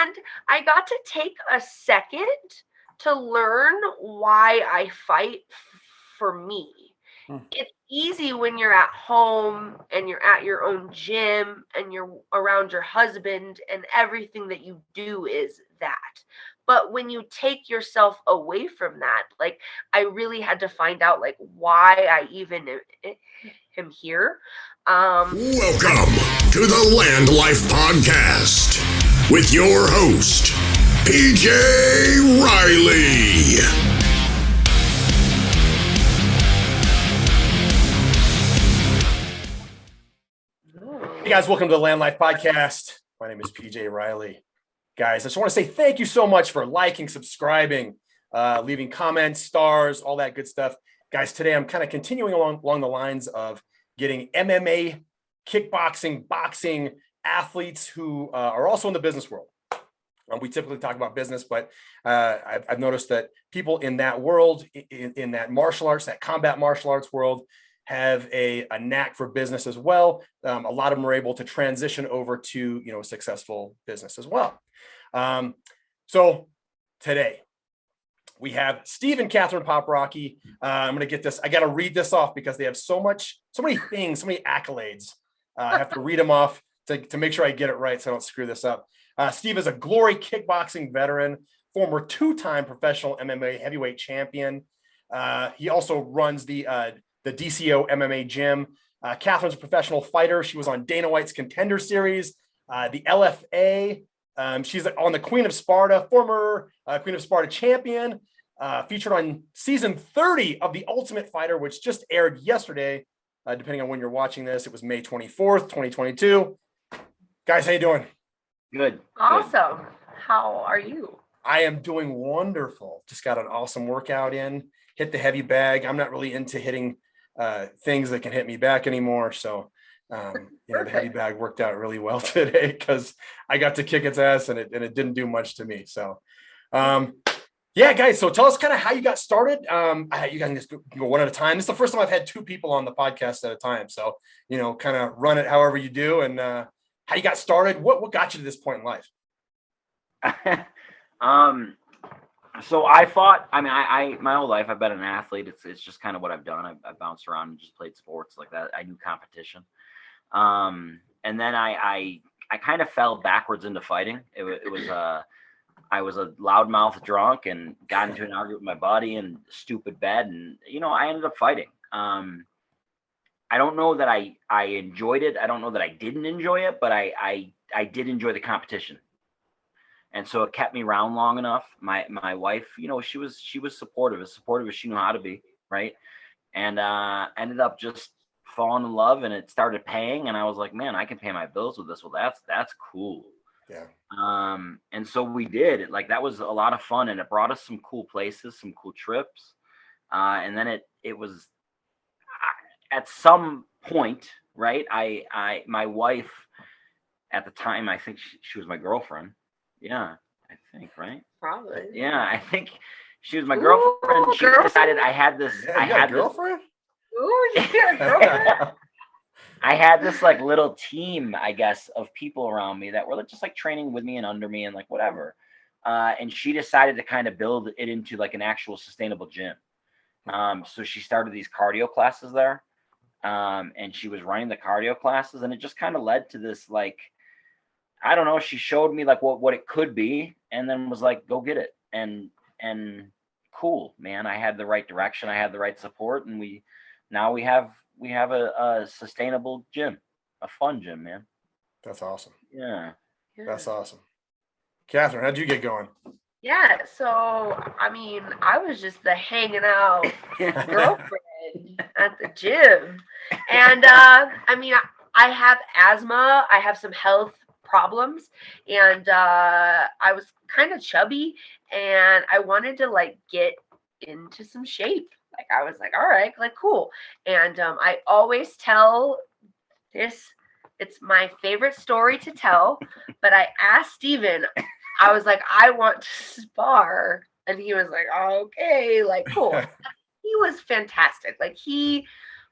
And I got to take a second to learn why I fight for me. It's easy when you're at home and you're at your own gym and you're around your husband and everything that you do is that. But when you take yourself away from that, like I really had to find out like why I even am here. Welcome to the LandLife podcast with your host, PJ Riley. Hey guys, welcome to the LandLife podcast. My name is PJ Riley. Guys, I just want to say thank you so much for liking, subscribing, leaving comments, stars, all that good stuff. Guys, today I'm kind of continuing along the lines of getting MMA, kickboxing, boxing athletes who are also in the business world. We typically talk about business, but I've noticed that people in that world, in that martial arts, that combat martial arts world, have a knack for business as well. A lot of them are able to transition over to a successful business as well. So today we have Steve and Kathryn Paprocki. I'm going to get this. I got to read this off because they have so many things, so many accolades. I have to read them off to make sure I get it right so I don't screw this up. Steve is a Glory kickboxing veteran, former two-time professional MMA heavyweight champion. He also runs the DCO MMA gym. Kathryn's a professional fighter. She was on Dana White's Contender Series, the LFA. She's on the Queen of Sparta, former Queen of Sparta champion, featured on season 30 of The Ultimate Fighter, which just aired yesterday. Depending on when you're watching this, it was May 24th, 2022. Guys, how you doing? Good. Awesome. How are you? I am doing wonderful. Just got an awesome workout in, hit the heavy bag. I'm not really into hitting things that can hit me back anymore. So, the heavy bag worked out really well today because I got to kick its ass and it didn't do much to me. So, yeah, guys. So tell us kind of how you got started. You guys just go one at a time. This is the first time I've had two people on the podcast at a time. So, kind of run it however you do and how you got started. What got you to this point in life? So I fought. I mean, my whole life I've been an athlete. It's just kind of what I've done. I've bounced around and just played sports like that. I knew competition. And then I kind of fell backwards into fighting. I was a loudmouth drunk and got into an argument with my buddy and stupid bed. And, I ended up fighting. I don't know that I enjoyed it. I don't know that I didn't enjoy it, but I did enjoy the competition. And so it kept me around long enough. My wife, she was supportive as she knew how to be. Right. And, ended up just falling in love and it started paying. And I was like, man, I can pay my bills with this. Well, that's cool. Yeah. And so we did it. Like that was a lot of fun and it brought us some cool places, some cool trips. And then it was at some point, right. My wife at the time, I think she was my girlfriend. Yeah, I think, right? Probably. Yeah, I think she was my girlfriend. She decided I had this. Yeah, I had a girlfriend. Ooh, you got a girlfriend. I had this like little team, I guess, of people around me that were just like training with me and under me and like whatever. And she decided to kind of build it into like an actual sustainable gym. So she started these cardio classes there, and she was running the cardio classes, and it just kind of led to this like. I don't know. She showed me like what it could be and then was like, go get it. And cool, man. I had the right direction. I had the right support. And we have a sustainable gym, a fun gym, man. That's awesome. Yeah. That's awesome. Kathryn, how'd you get going? Yeah. So, I mean, I was just the hanging out girlfriend at the gym. And, I have asthma. I have some health problems and I was kind of chubby and I wanted to like get into some shape. Like I was like, all right, like cool. And I always tell this, it's my favorite story to tell, but I asked Steven, I was like, I want to spar. And he was like, oh, okay, like cool. He was fantastic. Like he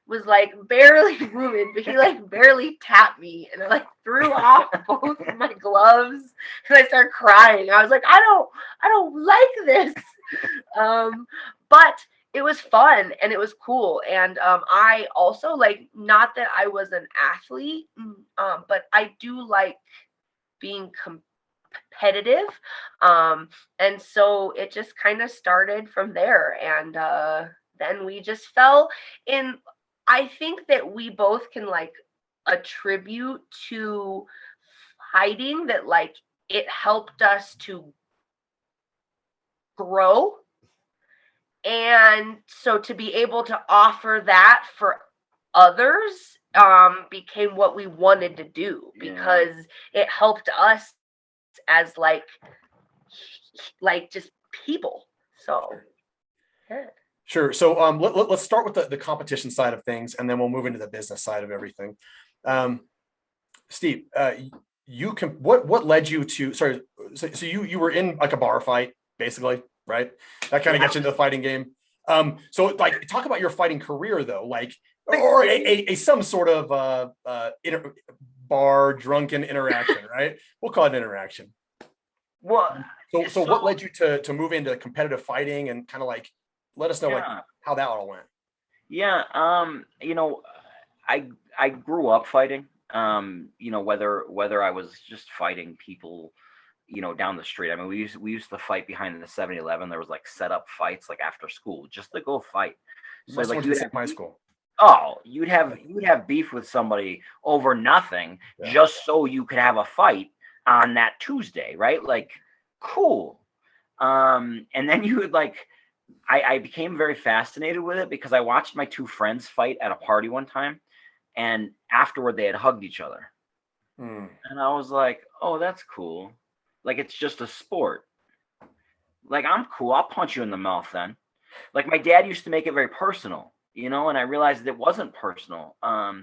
was like barely moving, but he like barely tapped me, and I like threw off both of my gloves and I started crying. I was like, I don't like this. But it was fun and it was cool. And I also like, not that I was an athlete, but I do like being competitive. And so it just kind of started from there. And then we just fell in. I think that we both can like attribute to fighting that like it helped us to grow. And so to be able to offer that for others became what we wanted to do, because it helped us as like just people. So yeah. Sure. So let's start with the competition side of things, and then we'll move into the business side of everything. Steve, what led you to, sorry, so you were in like a bar fight, basically, right? That kind of gets into the fighting game. So like, talk about your fighting career though, like, or a some sort of bar drunken interaction, right? We'll call it interaction. Well, so what led you to move into competitive fighting, and kind of like, let us know like how that all went. Yeah. I grew up fighting, whether I was just fighting people, down the street. I mean, we used to fight behind the 7-Eleven. There was like set up fights like after school just to go fight. So like you have high school. Oh, you'd have beef with somebody over nothing, just so you could have a fight on that Tuesday, right? Like, cool. And then you would like, I became very fascinated with it because I watched my two friends fight at a party one time, and afterward they had hugged each other. And I was like, oh, that's cool. Like, it's just a sport. Like, I'm cool. I'll punch you in the mouth then. Like, my dad used to make it very personal, and I realized it wasn't personal. I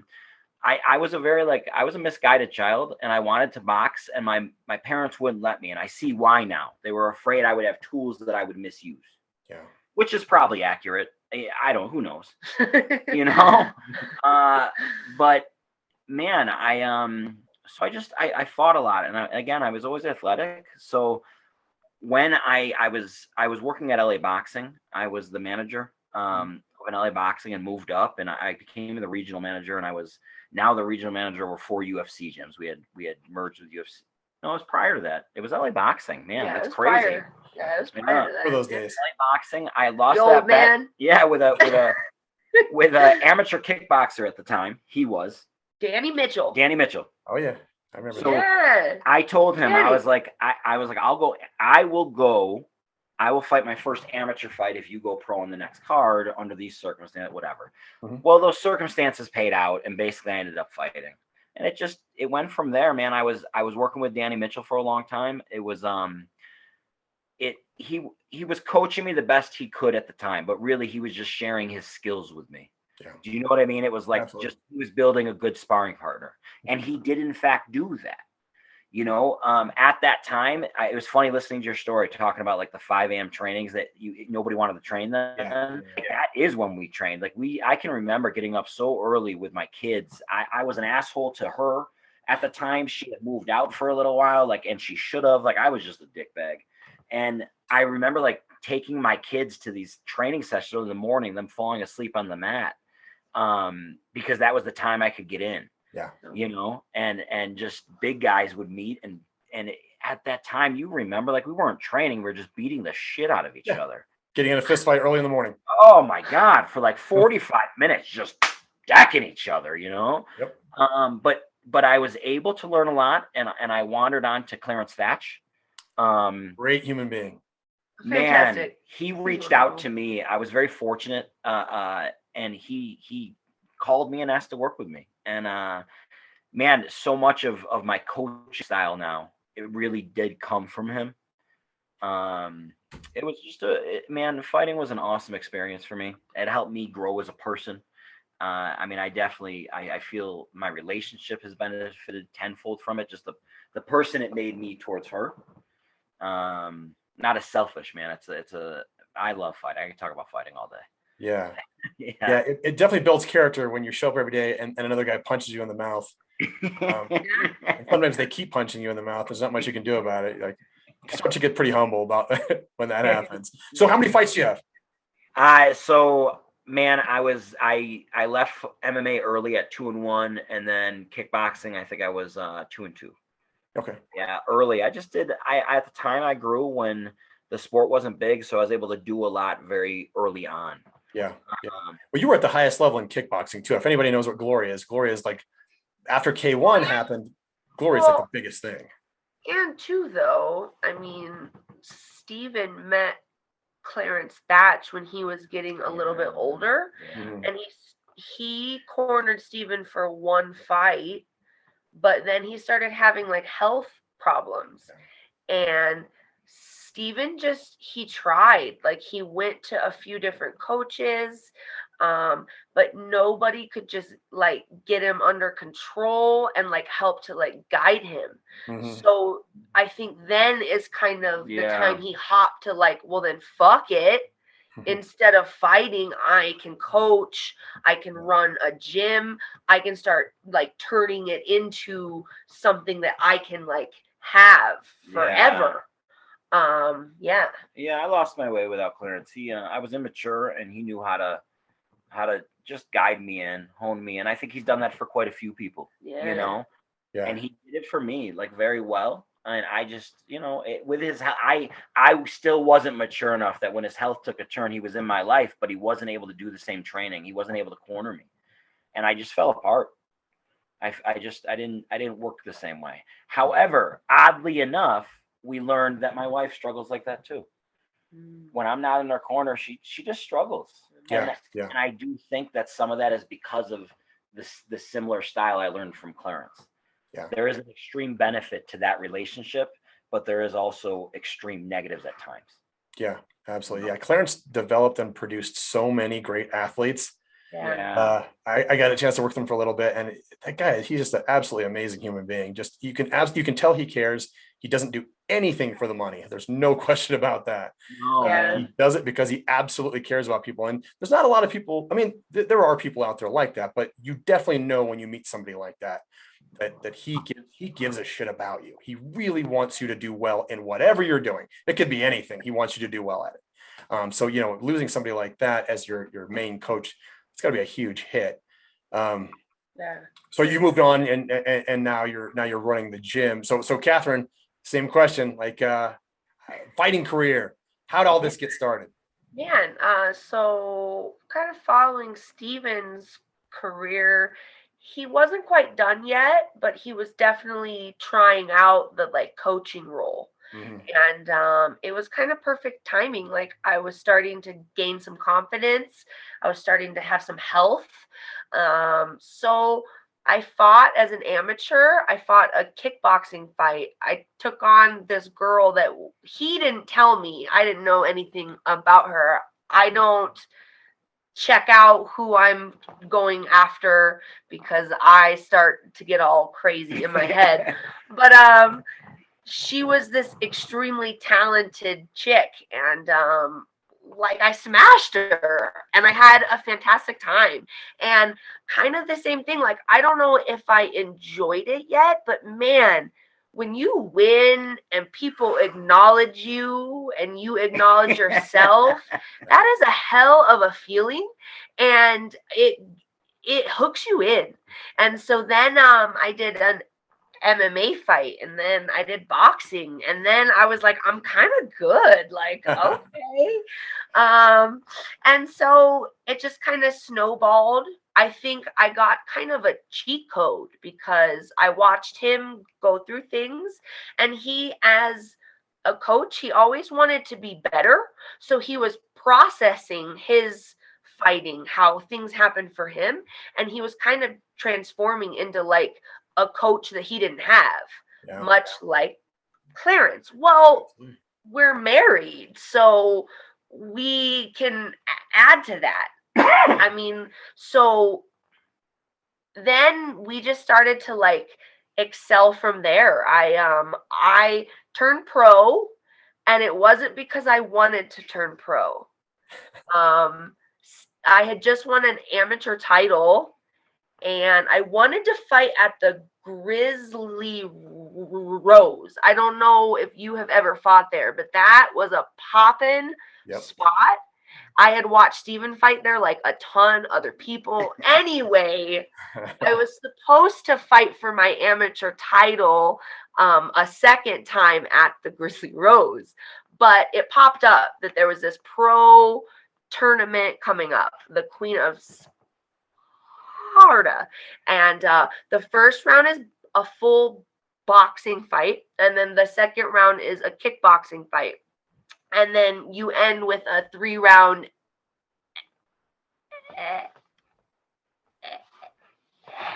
was a misguided child, and I wanted to box, and my parents wouldn't let me. And I see why now. They were afraid I would have tools that I would misuse. Yeah. Which is probably accurate. I don't, who knows, but man, I fought a lot. And I was always athletic. So when I was working at LA Boxing, I was the manager of an LA Boxing, and moved up, and I became the regional manager, and I was now the regional manager over 4 UFC gyms. We had merged with UFC. No, it was prior to that. It was LA Boxing. Man, that's crazy. Prior. Yeah, it was prior to that. For those days. LA Boxing. I lost that bet. Yeah, with a amateur kickboxer at the time. He was Danny Mitchell. Oh yeah, I remember. So I told him, I was like, I will fight my first amateur fight if you go pro in the next card under these circumstances, whatever. Well, those circumstances paid out, and basically I ended up fighting. And it went from there, man. I was working with Danny Mitchell for a long time. It was he was coaching me the best he could at the time, but really he was just sharing his skills with me. Yeah. Do you know what I mean? It was like Absolutely. Just he was building a good sparring partner, and he did in fact do that. At that time, it was funny listening to your story talking about like the 5 a.m. trainings that nobody wanted to train then. Yeah. That is when we trained. Like I can remember getting up so early with my kids. I was an asshole to her at the time. She had moved out for a little while, and she should have. I was just a dickbag. And I remember taking my kids to these training sessions in the morning, them falling asleep on the mat, because that was the time I could get in. Yeah. And just big guys would meet, and at that time, you remember, we weren't training, we were just beating the shit out of each other. Getting in a fist fight early in the morning. Oh my God, for 45 minutes, just decking each other, Yep. But I was able to learn a lot, and I wandered on to Clarence Thatch. Great human being. Man, he reached out to me. I was very fortunate, and he called me and asked to work with me. And man, so much of my coaching style now, it really did come from him. It was just fighting was an awesome experience for me. It helped me grow as a person. I feel my relationship has benefited tenfold from it. Just the person it made me towards her. Not as selfish, man. I love fighting. I can talk about fighting all day. Yeah. Yeah, it definitely builds character when you show up every day and another guy punches you in the mouth. And sometimes they keep punching you in the mouth. There's not much you can do about it. Like, you start to get pretty humble about when that happens. So how many fights do you have? So man, I left MMA early at 2-1, and then kickboxing, I think I was 2-2. Okay. Yeah, early. I just did. At the time I grew when the sport wasn't big, so I was able to do a lot very early on. Yeah. Well, you were at the highest level in kickboxing too. If anybody knows what Glory is like after K1 happened, Glory is like the biggest thing. And too, though, I mean, Steven met Clarence Batch when he was getting a little bit older, and he cornered Steven for one fight, but then he started having like health problems, and Steven he tried, like he went to a few different coaches, but nobody could just like get him under control and like help to like guide him. So I think then is kind of the time he hopped to like, well then fuck it. Instead of fighting, I can coach, I can run a gym, I can start like turning it into something that I can like have forever. I lost my way without Clarence. I was immature, and he knew how to just guide me and hone me, and I think he's done that for quite a few people. And he did it for me like very well. And I just, with his, I still wasn't mature enough that when his health took a turn, he was in my life, but he wasn't able to do the same training. He wasn't able to corner me, and I just fell apart. I didn't work the same way. However, oddly enough, we learned that my wife struggles like that too. When I'm not in her corner, she just struggles. And I do think that some of that is because of the similar style I learned from Clarence. Yeah. There is an extreme benefit to that relationship, but there is also extreme negatives at times. Yeah, absolutely. Yeah, Clarence developed and produced so many great athletes. Yeah. I got a chance to work with him for a little bit, and that guy, he's just an absolutely amazing human being. Just you can tell he cares. He doesn't do anything for the money. There's no question about that. He does it because he absolutely cares about people. And there's not a lot of people. I mean, there are people out there like that, but you definitely know when you meet somebody like that, that he gives a shit about you. He really wants you to do well in whatever you're doing. It could be anything. He wants you to do well at it. So losing somebody like that as your main coach, it's got to be a huge hit. So you moved on, and now you're running the gym. So Kathryn, same question, like fighting career. How did all this get started? Man, so kind of following Steven's career, he wasn't quite done yet, but he was definitely trying out the like coaching role. And it was kind of perfect timing. Like I was starting to gain some confidence. I was starting to have some health. So I fought as an amateur. I fought a kickboxing fight. I took on this girl that he didn't tell me. I didn't know anything about her. I don't check out who I'm going after because I start to get all crazy in my head. But she was this extremely talented chick, and like I smashed her, and I had a fantastic time. And kind of the same thing, like I don't know if I enjoyed it yet, but man, when you win and people acknowledge you and you acknowledge yourself, that is a hell of a feeling, and it hooks you in. And so then I did an MMA fight, and then I did boxing, and then I was like, I'm kind of good, like okay. And so it just kind of snowballed. I think I got kind of a cheat code because I watched him go through things, and he, as a coach, he always wanted to be better. So he was processing his fighting, how things happened for him, and he was kind of transforming into like a coach that he didn't have, much like Clarence. Well, we're married, so we can add to that. I mean, so then we just started to like excel from there. I turned pro, and it wasn't because I wanted to turn pro. I had just won an amateur title, and I wanted to fight at the Grizzly Rose. I don't know if you have ever fought there, but that was a poppin' spot. I had watched Steven fight there, like a ton other people. Anyway, I was supposed to fight for my amateur title a second time at the Grizzly Rose, but it popped up that there was this pro tournament coming up, the Queen of Sparta, and the first round is a full boxing fight, and then the second round is a kickboxing fight. And then you end with a 3-round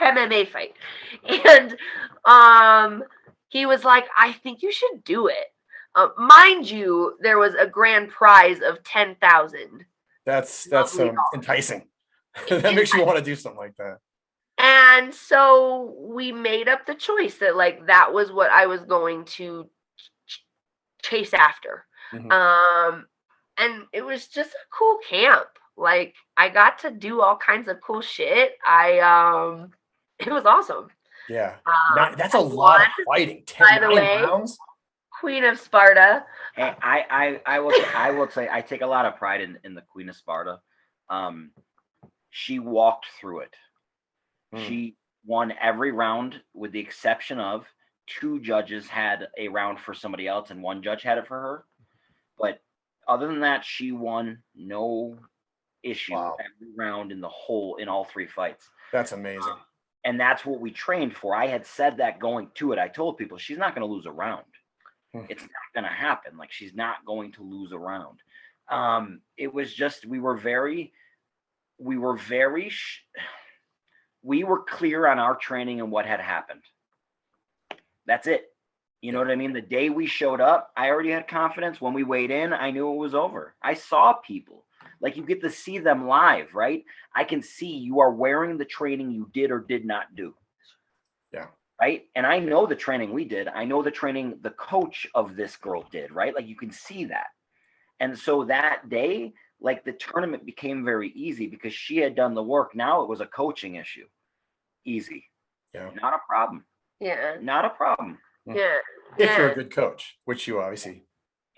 MMA fight. And he was like, I think you should do it. Mind you, there was a grand prize of 10,000. That's enticing. That makes you want to do something like that. And so we made up the choice that like that was what I was going to chase after. Mm-hmm. And it was just a cool camp. Like I got to do all kinds of cool shit. It was awesome. Yeah. That's a lot of fighting. 10 rounds. Queen of Sparta. Hey, I will say I take a lot of pride in the Queen of Sparta. She walked through it. She won every round with the exception of 2 judges had a round for somebody else and 1 judge had it for her. But other than that, she won no issue every round in all 3 fights. That's amazing. And that's what we trained for. I had said that going to it. I told people she's not going to lose a round. It's not going to happen. Like she's not going to lose a round. It was just we were clear on our training and what had happened. That's it. You know what I mean? The day we showed up, I already had confidence. When we weighed in, I knew it was over. I saw people. Like you get to see them live, right? I can see you are wearing the training you did or did not do. Yeah. Right? And I know the training we did. I know the training the coach of this girl did, right? Like you can see that. And so that day, like the tournament became very easy because she had done the work. Now it was a coaching issue. Easy. Yeah. Not a problem. Yeah. Not a problem. Yeah. If you're a good coach, which you obviously.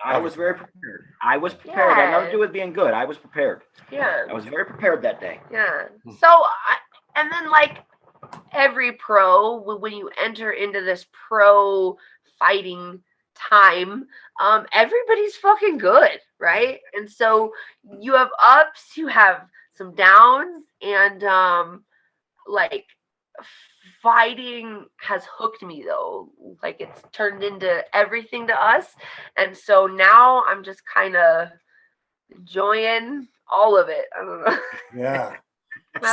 I was very prepared. I was prepared. It had nothing to do with being good. I was prepared. Yeah. I was very prepared that day. Yeah. So, and then like every pro, when you enter into this pro fighting time, everybody's fucking good, right? And so you have ups, you have some downs, and like fighting has hooked me though. Like it's turned into everything to us, and so now I'm just kind of enjoying all of it. I don't know. Yeah.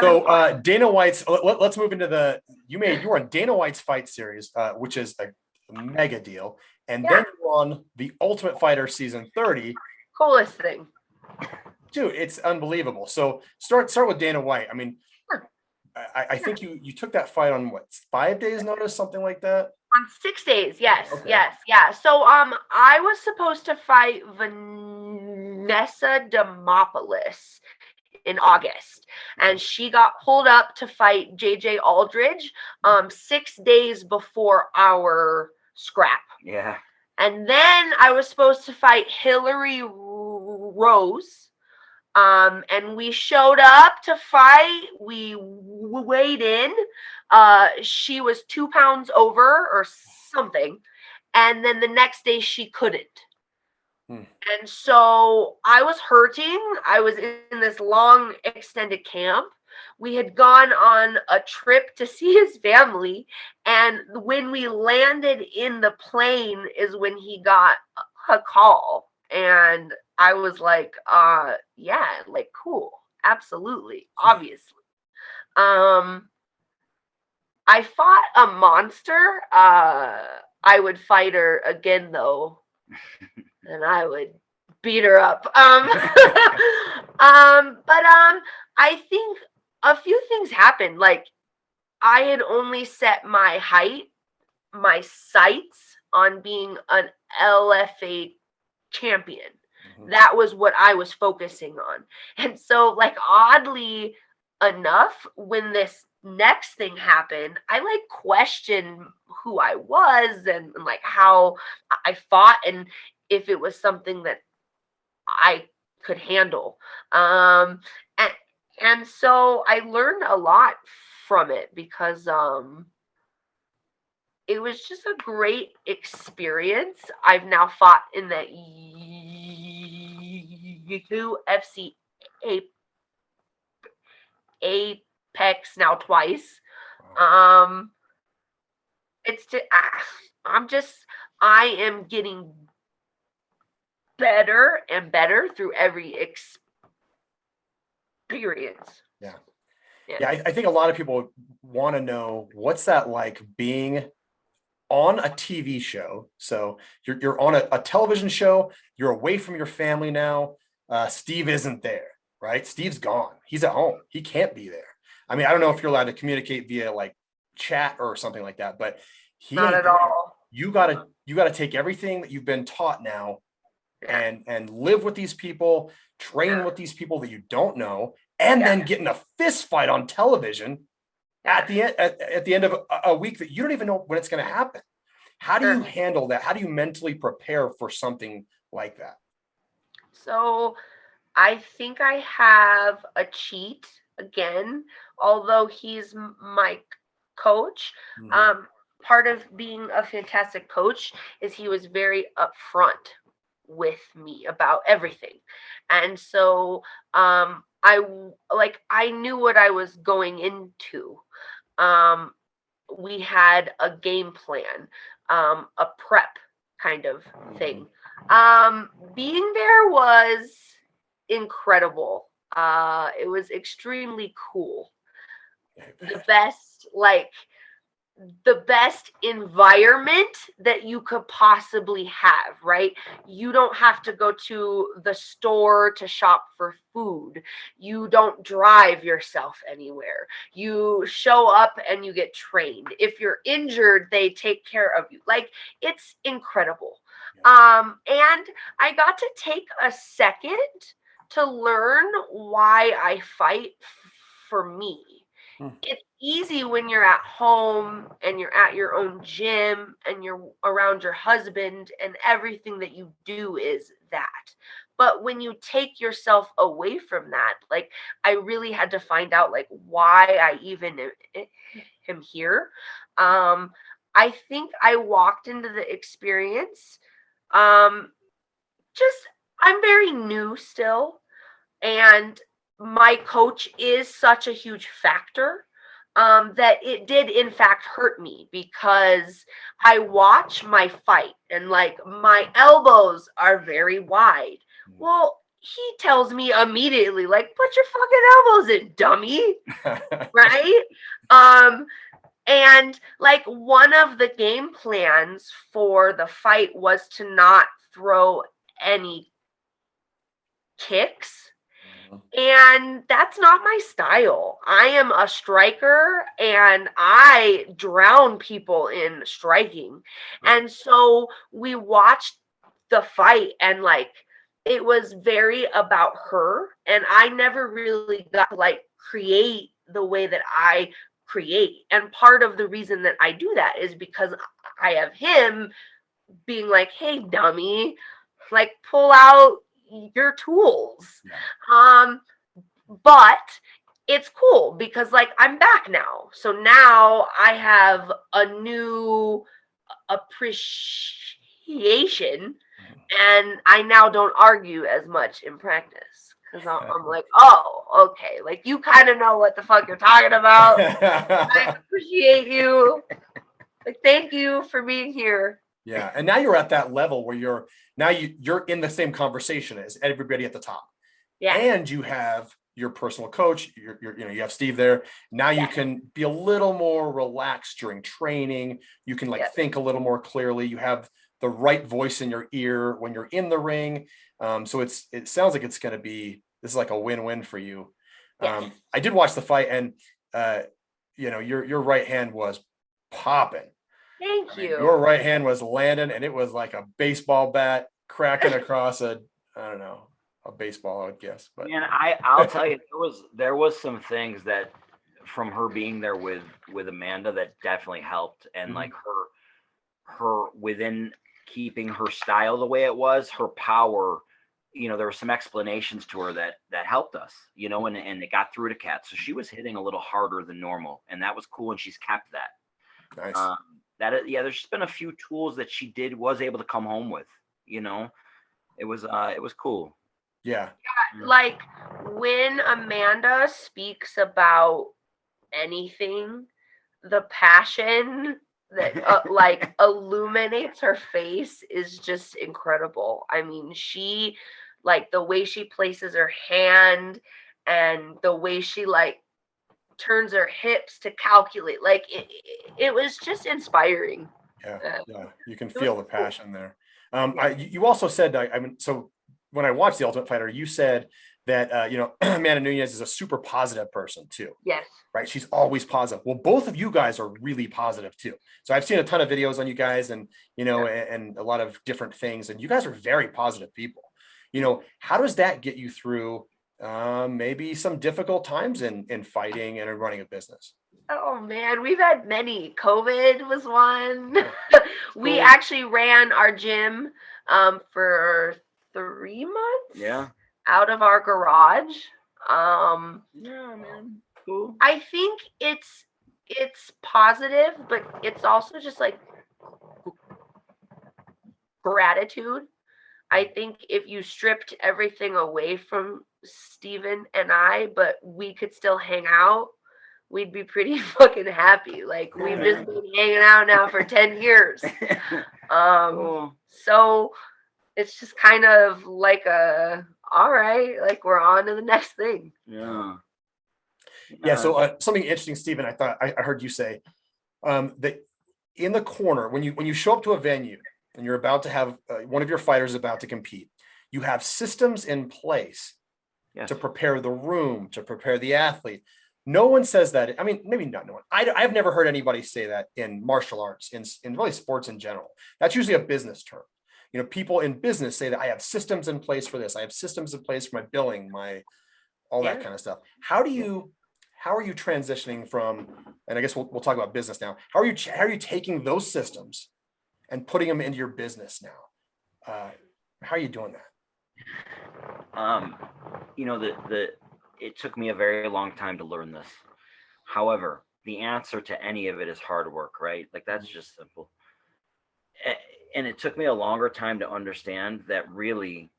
So Dana White's. Let's move into you were on Dana White's Fight Series, which is a mega deal, and then you're on the Ultimate Fighter season 30. Coolest thing, dude. It's unbelievable. So start with Dana White. I mean. I think you took that fight on what, 5 days notice, something like that? On 6 days, yes, okay. Yes, yeah. So I was supposed to fight Vanessa Demopoulos in August, and she got pulled up to fight JJ Aldridge 6 days before our scrap. Yeah. And then I was supposed to fight Hillary Rose. And we showed up to fight. We weighed in. She was 2 pounds over or something. And then the next day she couldn't. And so I was hurting. I was in this long extended camp. We had gone on a trip to see his family. And when we landed in the plane is when he got a call. And I was like, yeah, like cool. Absolutely. Obviously. I fought a monster. I would fight her again though. And I would beat her up. But I think a few things happened. Like I had only set my sights on being an LFA champion. That was what I was focusing on. And so, like, oddly enough, when this next thing happened, I like questioned who I was and like how I fought and if it was something that I could handle. And so I learned a lot from it because it was just a great experience. I've now fought in the UFC Apex now twice. It's just, I am getting better and better through every experience. Yeah. I think a lot of people want to know what's that like being on a TV show. So you're on a television show, you're away from your family now. Steve isn't there, right? Steve's gone. He's at home. He can't be there. I mean, I don't know if you're allowed to communicate via like chat or something like that, but he Not ain't at all. You gotta take everything that you've been taught now and live with these people, train with these people that you don't know, and then get in a fist fight on television at the end of a week that you don't even know when it's going to happen. How do you handle that? How do you mentally prepare for something like that? So I think I have a cheat again, although he's my coach. Part of being a fantastic coach is he was very upfront with me about everything. And so I knew what I was going into. We had a game plan, a prep kind of thing. Being there was incredible. It was extremely cool. The best environment that you could possibly have, right? You don't have to go to the store to shop for food. You don't drive yourself anywhere. You show up and you get trained. If you're injured, they take care of you. Like, it's incredible. And I got to take a second to learn why I fight for me. It's easy when you're at home and you're at your own gym and you're around your husband and everything that you do is that. But when you take yourself away from that, like, I really had to find out like why I even am here. I think I walked into the experience. I'm very new still, and my coach is such a huge factor that it did in fact hurt me, because I watch my fight and like my elbows are very wide. Well, he tells me immediately, like, put your fucking elbows in, dummy. Right? And like one of the game plans for the fight was to not throw any kicks. And that's not my style. I am a striker and I drown people in striking. And so we watched the fight and like it was very about her, and I never really got to like create the way that I create. And part of the reason that I do that is because I have him being like, hey, dummy, like, pull out your tools. But it's cool because like I'm back now. So now I have a new appreciation, and I now don't argue as much in practice because I'm like, oh, okay, like you kind of know what the fuck you're talking about. I appreciate you. Like, thank you for being here. Yeah, and now you're at that level where you're in the same conversation as everybody at the top. Yeah, and you have your personal coach. You have Steve there. Now you can be a little more relaxed during training. You can like think a little more clearly. You have the right voice in your ear when you're in the ring. So it sounds like this is like a win-win for you. I did watch the fight, and your right hand was popping. Thank you. Your right hand was landing, and it was like a baseball bat cracking across a I don't know, a baseball, I would guess. But Man, I'll tell you, there was some things that from her being there with Amanda that definitely helped, and like her within keeping her style the way it was, her power. There were some explanations to her that helped us, and it got through to Kat. So she was hitting a little harder than normal, and that was cool, and she's kept that. nice. There's just been a few tools that she was able to come home with. It was cool. Yeah. Like when Amanda speaks about anything, the passion that like illuminates her face is just incredible. I mean, she like the way she places her hand and the way she like turns her hips to calculate, like it was just inspiring. Yeah. You can It was feel the cool. passion there. You also said, so when I watched The Ultimate Fighter, you said that, Amanda Nunes is a super positive person too, Yes. right? She's always positive. Well, both of you guys are really positive too. So I've seen a ton of videos on you guys and, and a lot of different things, and you guys are very positive people. How does that get you through maybe some difficult times in fighting and in running a business? Oh man, we've had many. COVID was one. We Cool. actually ran our gym for 3 months. Yeah. Out of our garage. Yeah, man. Cool. I think it's positive, but it's also just like gratitude. I think if you stripped everything away from Steven and I, but we could still hang out, we'd be pretty fucking happy. Like we've just been hanging out now for 10 years. Cool. So it's just kind of like all right, like we're on to the next thing. Yeah. Yeah. So something interesting, Stephen, I thought I heard you say that in the corner, when you show up to a venue and you're about to have one of your fighters about to compete, you have systems in place to prepare the room, to prepare the athlete. No one says that. I mean, maybe not no one. I've never heard anybody say that in martial arts, in really sports in general. That's usually a business term. People in business say that I have systems in place for this. I have systems in place for my billing, all that kind of stuff. How are you transitioning from, and I guess we'll talk about business now. How are you taking those systems and putting them into your business now? How are you doing that? It took me a very long time to learn this. However, the answer to any of it is hard work, right? Like that's just simple. And it took me a longer time to understand that really,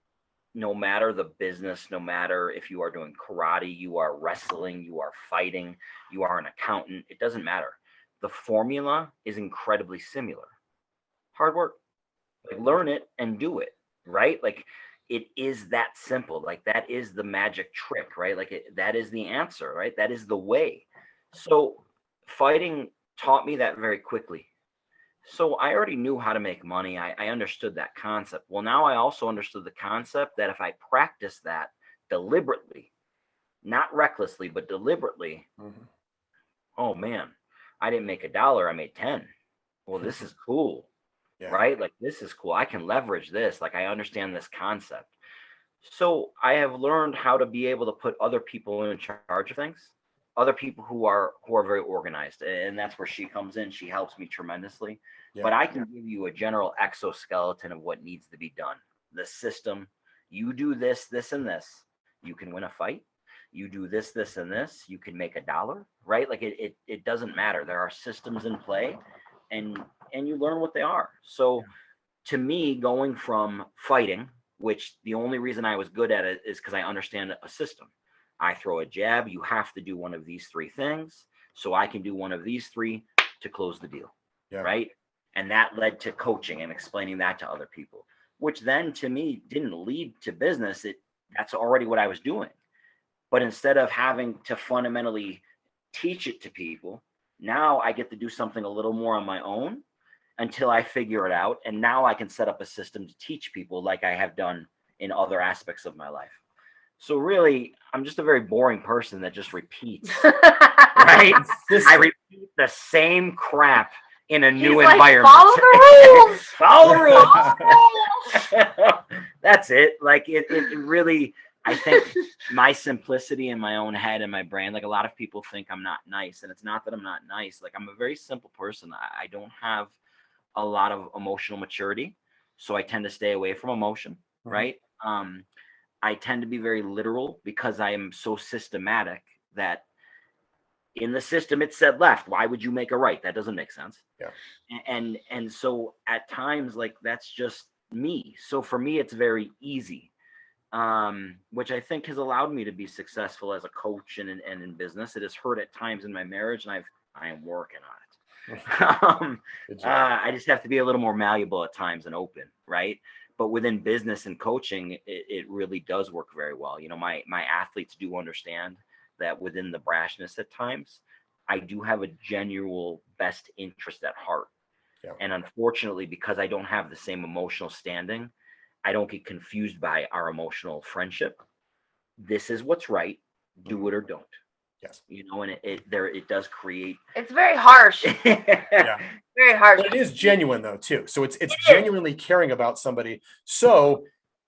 no matter the business, no matter if you are doing karate, you are wrestling, you are fighting, you are an accountant, it doesn't matter. The formula is incredibly similar. Hard work. Like learn it and do it, right? Like it is that simple. Like that is the magic trick, right? Like that is the answer, right? That is the way. So fighting taught me that very quickly. So I already knew how to make money. I understood that concept. Well, now I also understood the concept that if I practice that deliberately, not recklessly, but deliberately, oh man, I didn't make $1, I made 10. Well, this is cool, right? Like this is cool. I can leverage this. Like I understand this concept. So I have learned how to be able to put other people in charge of things, other people who are very organized, and that's where she comes in. She helps me tremendously. But I can give you a general exoskeleton of what needs to be done. The system, you do this, this, and this, you can win a fight. You do this, this, and this, you can make $1, right? Like it doesn't matter. There are systems in play, and you learn what they are. So to me, going from fighting, which the only reason I was good at it is because I understand a system. I throw a jab, you have to do one of these 3 things. So I can do one of these 3 to close the deal, right? And that led to coaching and explaining that to other people, which then to me didn't lead to business. That's already what I was doing. But instead of having to fundamentally teach it to people, now I get to do something a little more on my own until I figure it out. And now I can set up a system to teach people like I have done in other aspects of my life. So really, I'm just a very boring person that just repeats, right? I repeat the same crap in a new He's environment. Follow the rules. Follow the rules. That's it. Like it really, I think my simplicity in my own head and my brain, like a lot of people think I'm not nice, and it's not that I'm not nice. Like I'm a very simple person. I don't have a lot of emotional maturity, so I tend to stay away from emotion, right? I tend to be very literal because I am so systematic that in the system it said left. Why would you make a right? That doesn't make sense. Yeah. And so at times, like that's just me. So for me, it's very easy, which I think has allowed me to be successful as a coach and in business. It has hurt at times in my marriage, and I am working on it. I just have to be a little more malleable at times and open, right? But within business and coaching, it really does work very well. You know, my athletes do understand that within the brashness at times, I do have a genuine best interest at heart. Yeah. And unfortunately, because I don't have the same emotional standing, I don't get confused by our emotional friendship. This is what's right. Do it or don't. Yes. You know, and it does create. It's very harsh. Yeah. Very harsh. But it is genuine though too. So it's genuinely caring about somebody. So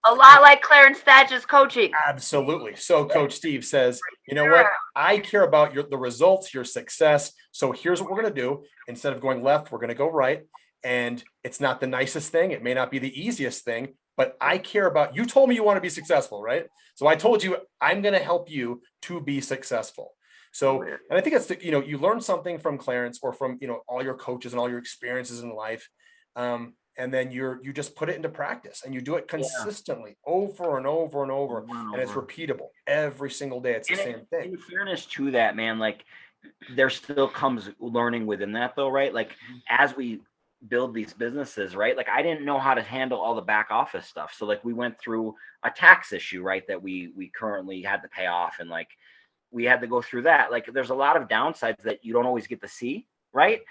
a lot like Clarence Thatch's coaching. Absolutely. So Coach Steve says, you know what? I care about the results, your success. So here's what we're going to do. Instead of going left, we're going to go right. And it's not the nicest thing. It may not be the easiest thing, but I care about, you told me you want to be successful, right? So I told you, I'm going to help you to be successful. So, and I think it's, you learn something from Clarence or from, all your coaches and all your experiences in life. And then you just put it into practice and you do it consistently over and over and over. And it's repeatable every single day. It's the same thing. In fairness to that, man, like there still comes learning within that though, right? Like as we build these businesses, right? Like I didn't know how to handle all the back office stuff. So like we went through a tax issue, right? That we currently had to pay off, and like we had to go through that. Like there's a lot of downsides that you don't always get to see, right?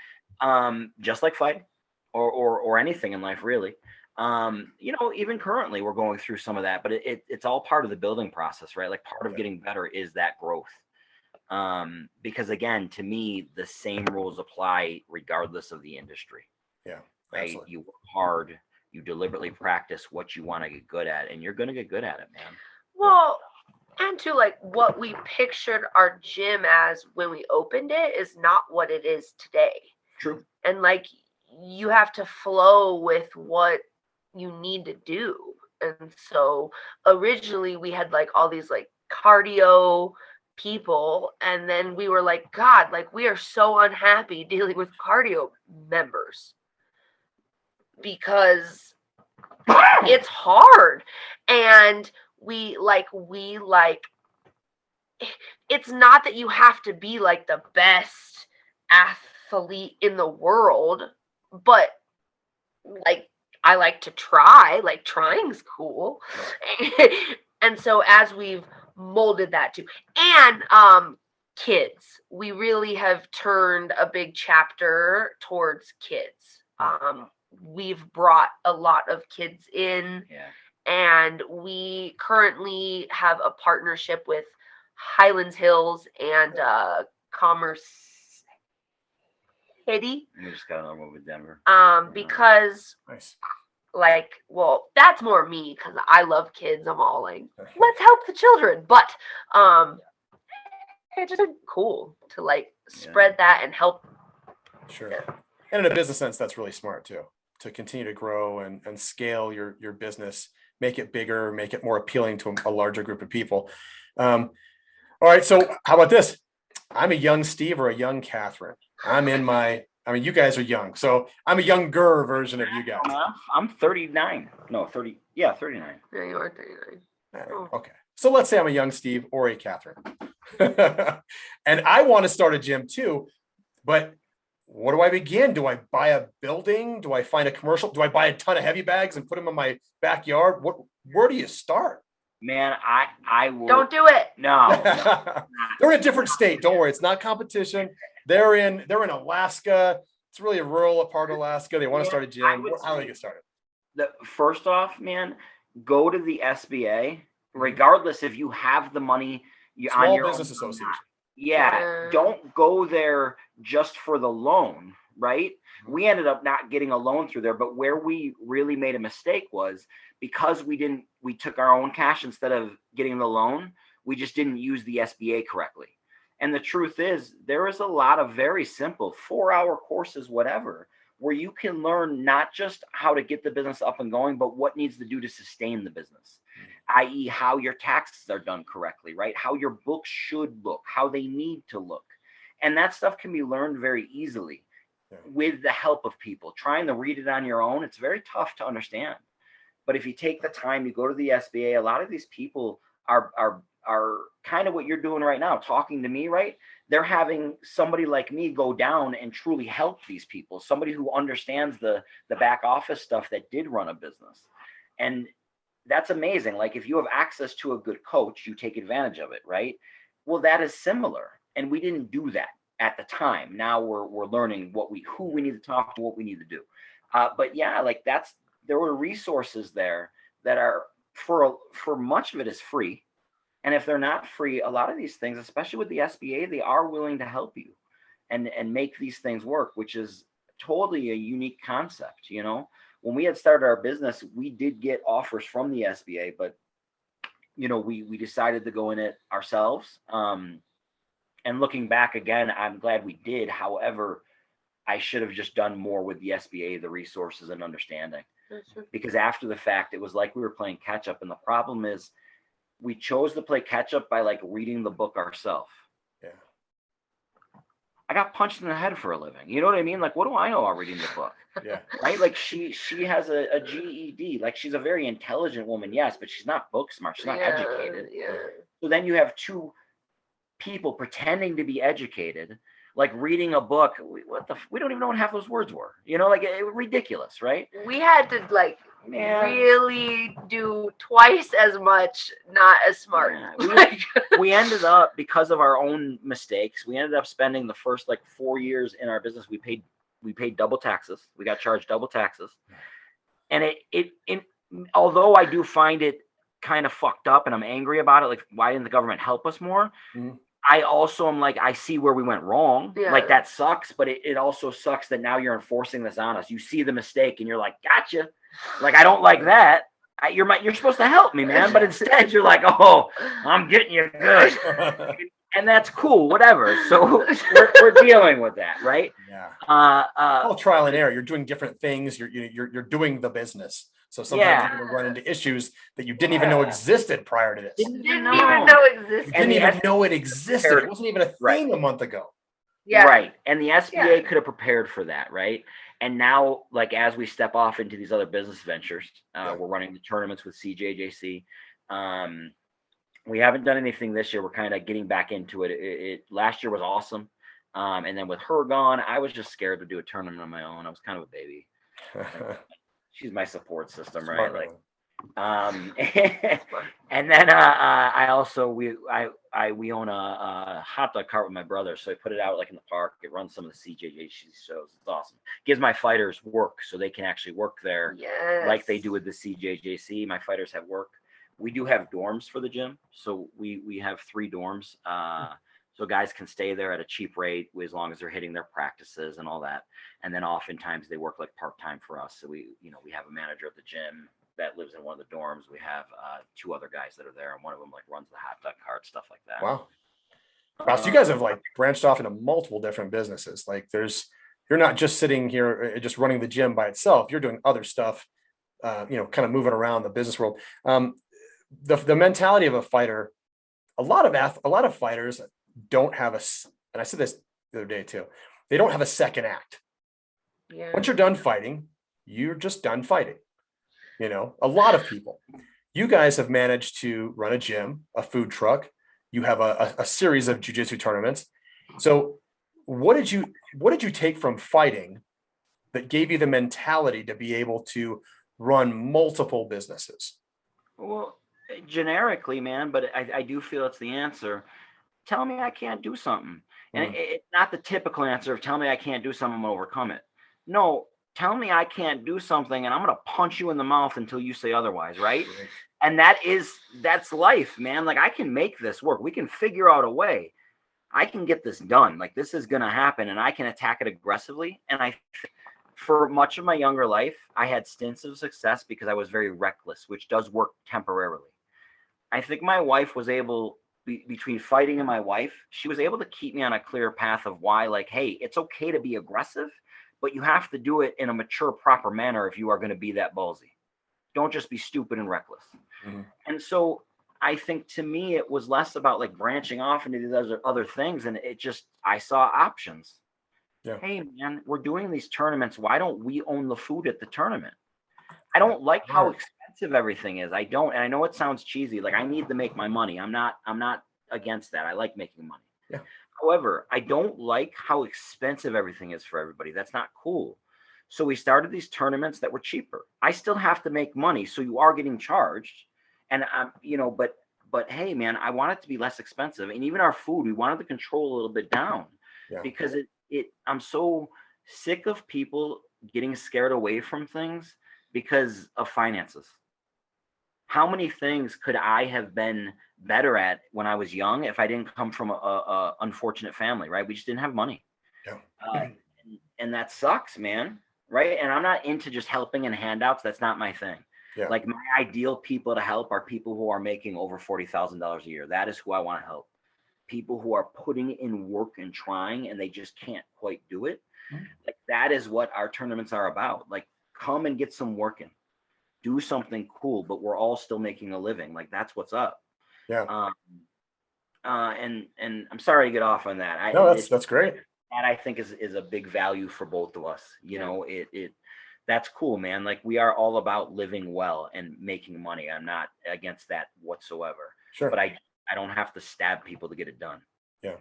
Just like fighting or anything in life, really. Even currently we're going through some of that, but it's all part of the building process, right? Like part of getting better is that growth. Because again, to me, the same rules apply regardless of the industry. Yeah. Right. Absolutely. You work hard, you deliberately practice what you want to get good at, and you're going to get good at it, man. Well, and to like what we pictured our gym as when we opened it is not what it is today. True. And like, you have to flow with what you need to do. And so originally we had like all these like cardio people, and then we were like, God, like we are so unhappy dealing with cardio members because it's hard. And we it's not that you have to be like the best athlete in the world, but like I like to try, like trying's cool. And so as we've molded that too, and kids, we really have turned a big chapter towards kids. We've brought a lot of kids in, and we currently have a partnership with Highlands Hills and Commerce City. We just got another one with Denver. Because nice. Like, well, that's more me because I love kids. I'm all like, let's help the children. But it's just cool to like spread that and help. Sure. And in a business sense, that's really smart too, to continue to grow and scale your business, make it bigger, make it more appealing to a larger group of people. All right. So how about this? I'm a young Steve or a young Kathryn. You guys are young, so I'm a younger version of you guys. I'm 39. No, 30. Yeah, 39. Yeah, you are 39. Okay. So let's say I'm a young Steve or a Kathryn. And I want to start a gym too, but where do I begin? Do I buy a building? Do I find a commercial? Do I buy a ton of heavy bags and put them in my backyard? Where do you start? Man, I will. Don't do it. No. They're in a different state. Don't worry. It's not competition. They're in Alaska. It's really a rural part of Alaska. They want to start a gym. How do they get started? First off, man, go to the SBA, regardless if you have the money Small on your Business Association. Yeah, don't go there just for the loan. right? We ended up not getting a loan through there, but where we really made a mistake was because we took our own cash instead of getting the loan, we just didn't use the SBA correctly. And the truth is, there is a lot of very simple 4-hour courses, whatever, where you can learn not just how to get the business up and going, but what needs to do to sustain the business, i.e. how your taxes are done correctly, right? How your books should look, how they need to look. And that stuff can be learned very easily with the help of people. Trying to read it on your own, it's very tough to understand. But if you take the time, you go to the SBA, a lot of these people are kind of what you're doing right now, talking to me, right? They're having somebody like me go down and truly help these people, somebody who understands the back office stuff that did run a business. And that's amazing. Like if you have access to a good coach, you take advantage of it, right? Well, that is similar. And we didn't do that at the time. Now we're learning who we need to talk to, what we need to do. But yeah, like there were resources there that are for much of it is free. And if they're not free, a lot of these things, especially with the SBA, they are willing to help you and make these things work, which is totally a unique concept. You know, when we had started our business, we did get offers from the SBA, but you know, we decided to go in it ourselves. And looking back again, I'm glad we did. However, I should have just done more with the SBA, the resources and understanding, because after the fact, it was like we were playing catch up. And the problem is, we chose to play catch up by like reading the book ourselves. Yeah. I got punched in the head for a living. You know what I mean? Like, what do I know about reading the book? Yeah. Right? Like she has a GED. Like she's a very intelligent woman, yes, but she's not book smart. She's not educated. Yeah. So then you have two people pretending to be educated, like reading a book. We don't even know what half those words were. You know, like ridiculous, right? We had to like really do twice as much, not as smart. Yeah. We ended up, because of our own mistakes, we ended up spending the first like 4 years in our business. We paid double taxes. We got charged double taxes. And it although I do find it kind of fucked up and I'm angry about it, like why didn't the government help us more? Mm-hmm. I also am like, I see where we went wrong. Yeah. Like that sucks, but it also sucks that now you're enforcing this on us. You see the mistake and you're like, gotcha. Like, I don't like that. You're supposed to help me, man. But instead you're like, oh, I'm getting you good. And that's cool, whatever. So we're dealing with that, right? Yeah. All trial and error. You're doing different things. You're doing the business. So sometimes you're going to run into issues that you didn't even know existed prior to this. Didn't even know existed. You didn't even know it existed. It wasn't even a thing a month ago. Yeah. Right. And the SBA could have prepared for that, right? And now, like, as we step off into these other business ventures, we're running the tournaments with CJJC. We haven't done anything this year. We're kind of getting back into it. Last year was awesome. And then with her gone, I was just scared to do a tournament on my own. I was kind of a baby. She's my support system, Smart, right? Like, and then I also we own a hot dog cart with my brother, so I put it out like in the park. It runs some of the CJJC shows. It's awesome. Gives my fighters work, so they can actually work there, like they do with the CJJC. My fighters have work. We do have dorms for the gym, so we have 3 dorms. So guys can stay there at a cheap rate as long as they're hitting their practices and all that. And then oftentimes they work like part-time for us. So we have a manager at the gym that lives in one of the dorms. We have 2 other guys that are there, and one of them like runs the hot dog cart, stuff like that. Wow. So you guys have like branched off into multiple different businesses. Like you're not just sitting here just running the gym by itself. You're doing other stuff, kind of moving around the business world. The mentality of a fighter, a lot of fighters don't have and I said this the other day too, they don't have a second act. Yeah. Once you're done fighting, you're just done fighting. You know, a lot of people. You guys have managed to run a gym, a food truck. You have a series of jiu-jitsu tournaments. So what did you take from fighting that gave you the mentality to be able to run multiple businesses? Well, generically, man, but I do feel it's the answer. Tell me I can't do something. And it's not the typical answer of tell me I can't do something, I'm going to overcome it. No, tell me I can't do something and I'm going to punch you in the mouth until you say otherwise, right? And that's life, man. Like, I can make this work. We can figure out a way. I can get this done. Like, this is going to happen, and I can attack it aggressively. And for much of my younger life, I had stints of success because I was very reckless, which does work temporarily. I think my wife was able, between fighting and my wife, she was able to keep me on a clear path of why, like, hey, it's okay to be aggressive, but you have to do it in a mature, proper manner if you are going to be that ballsy. Don't just be stupid and reckless. Mm-hmm. And so I think, to me, it was less about like branching off into these other things. And it just, I saw options. Yeah. Hey, man, we're doing these tournaments. Why don't we own the food at the tournament? I don't like how expensive everything is. I don't. And I know it sounds cheesy. Like, I need to make my money. I'm not against that. I like making money. Yeah. However, I don't like how expensive everything is for everybody. That's not cool. So we started these tournaments that were cheaper. I still have to make money. So you are getting charged. And but hey, man, I want it to be less expensive. And even our food, we wanted to control a little bit down, because I'm so sick of people getting scared away from things because of finances. How many things could I have been better at when I was young if I didn't come from a unfortunate family, right? We just didn't have money. Yeah. And that sucks, man. Right. And I'm not into just helping and handouts. That's not my thing. Yeah. Like, my ideal people to help are people who are making over $40,000 a year. That is who I want to help. People who are putting in work and trying, and they just can't quite do it. Mm-hmm. Like, that is what our tournaments are about. Like, come and get some work in, do something cool, but we're all still making a living. Like, that's what's up. Yeah. And I'm sorry to get off on that. No, that's great. That, I think, is a big value for both of us. You know, that's cool, man. Like, we are all about living well and making money. I'm not against that whatsoever. Sure. But I don't have to stab people to get it done. Yeah.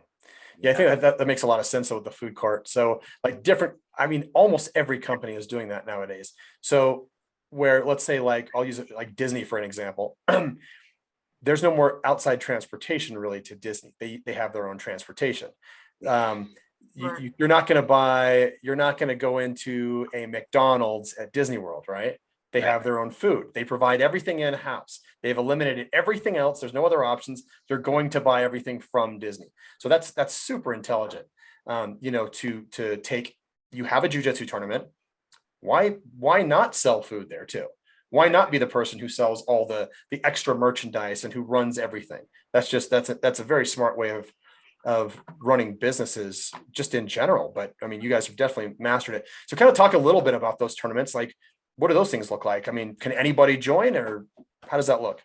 Yeah. I think that makes a lot of sense with the food court. So, like, almost every company is doing that nowadays. So where, let's say, like, I'll use it like Disney for an example. There's no more outside transportation really to Disney. They have their own transportation. You're not going to go into a McDonald's at Disney World, right? They have their own food. They provide everything in-house. They've eliminated everything else. There's no other options. They're going to buy everything from Disney. So that's super intelligent. To take, you have a jiu-jitsu tournament. Why not sell food there too? Why not be the person who sells all the extra merchandise and who runs everything? That's a very smart way of running businesses just in general. But I mean, you guys have definitely mastered it. So kind of talk a little bit about those tournaments. Like, what do those things look like? I mean, can anybody join, or how does that look?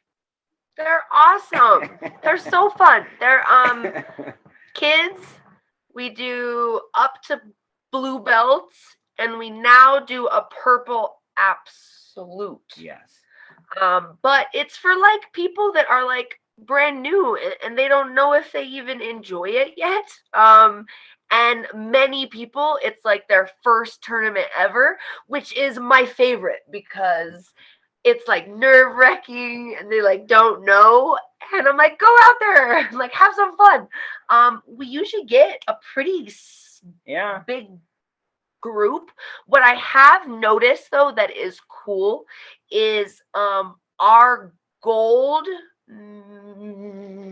They're awesome. They're so fun. They're kids. We do up to blue belts, and we now do a purple absolute. Yes. But it's for like people that are like brand new and they don't know if they even enjoy it yet. And many people, it's like their first tournament ever, which is my favorite because it's like nerve-wracking and they like don't know. And I'm like, go out there, like have some fun. We usually get a pretty big group. What I have noticed though that is cool is our gold